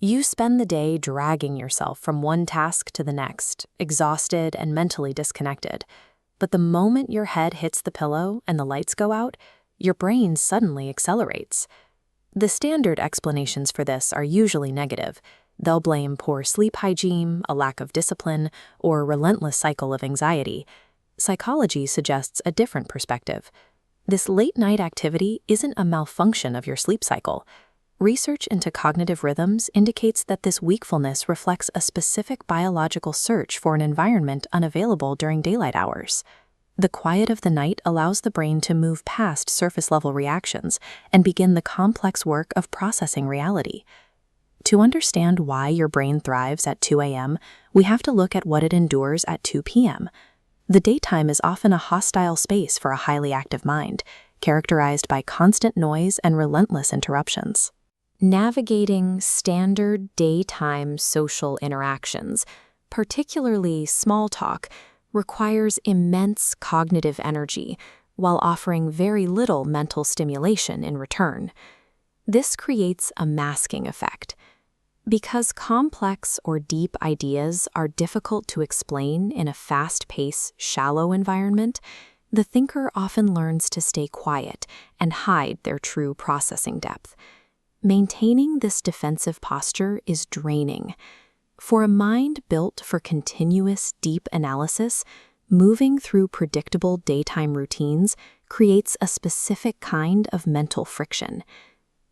You spend the day dragging yourself from one task to the next, exhausted and mentally disconnected. But the moment your head hits the pillow and the lights go out, your brain suddenly accelerates. The standard explanations for this are usually negative. They'll blame poor sleep hygiene, a lack of discipline, or a relentless cycle of anxiety. Psychology suggests a different perspective. This late-night activity isn't a malfunction of your sleep cycle. Research into cognitive rhythms indicates that this wakefulness reflects a specific biological search for an environment unavailable during daylight hours. The quiet of the night allows the brain to move past surface-level reactions and begin the complex work of processing reality. To understand why your brain thrives at 2 a.m., we have to look at what it endures at 2 p.m. The daytime is often a hostile space for a highly active mind, characterized by constant noise and relentless interruptions. Navigating standard daytime social interactions, particularly small talk, requires immense cognitive energy while offering very little mental stimulation in return. This creates a masking effect. Because complex or deep ideas are difficult to explain in a fast-paced, shallow environment, the thinker often learns to stay quiet and hide their true processing depth. Maintaining this defensive posture is draining. For a mind built for continuous, deep analysis, moving through predictable daytime routines creates a specific kind of mental friction.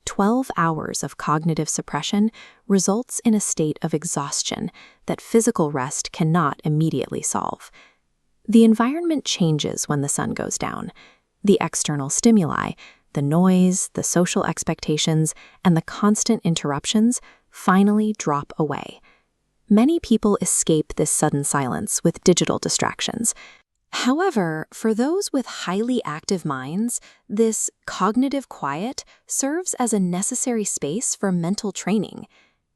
12 hours of cognitive suppression results in a state of exhaustion that physical rest cannot immediately solve. The environment changes when the sun goes down. The external stimuli, the noise, the social expectations, and the constant interruptions finally drop away. Many people escape this sudden silence with digital distractions. However, for those with highly active minds, this cognitive quiet serves as a necessary space for mental training.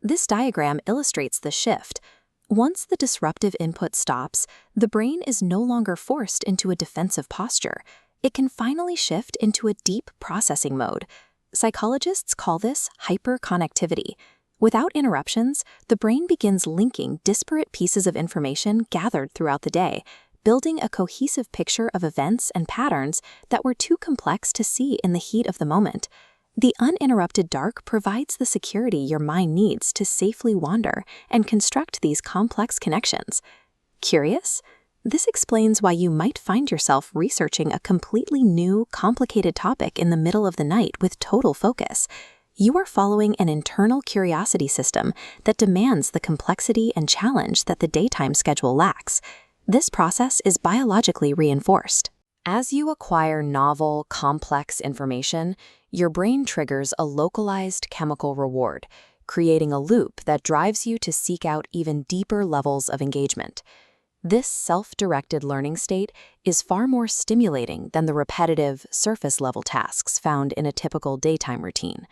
This diagram illustrates the shift. Once the disruptive input stops, the brain is no longer forced into a defensive posture. It can finally shift into a deep processing mode. Psychologists call this hyperconnectivity. Without interruptions, the brain begins linking disparate pieces of information gathered throughout the day, building a cohesive picture of events and patterns that were too complex to see in the heat of the moment. The uninterrupted dark provides the security your mind needs to safely wander and construct these complex connections. Curious? This explains why you might find yourself researching a completely new, complicated topic in the middle of the night with total focus. You are following an internal curiosity system that demands the complexity and challenge that the daytime schedule lacks. This process is biologically reinforced. As you acquire novel, complex information, your brain triggers a localized chemical reward, creating a loop that drives you to seek out even deeper levels of engagement. This self-directed learning state is far more stimulating than the repetitive, surface-level tasks found in a typical daytime routine.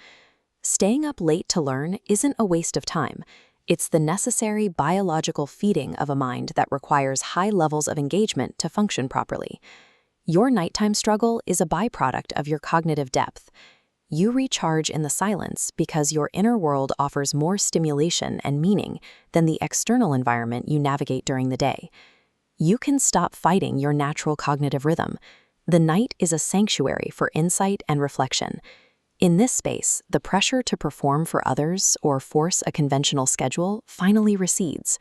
Staying up late to learn isn't a waste of time. It's the necessary biological feeding of a mind that requires high levels of engagement to function properly. Your nighttime struggle is a byproduct of your cognitive depth. You recharge in the silence because your inner world offers more stimulation and meaning than the external environment you navigate during the day. You can stop fighting your natural cognitive rhythm. The night is a sanctuary for insight and reflection. In this space, the pressure to perform for others or force a conventional schedule finally recedes.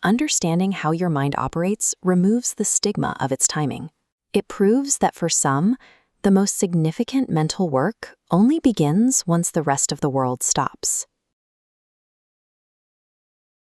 Understanding how your mind operates removes the stigma of its timing. It proves that for some, the most significant mental work only begins once the rest of the world stops.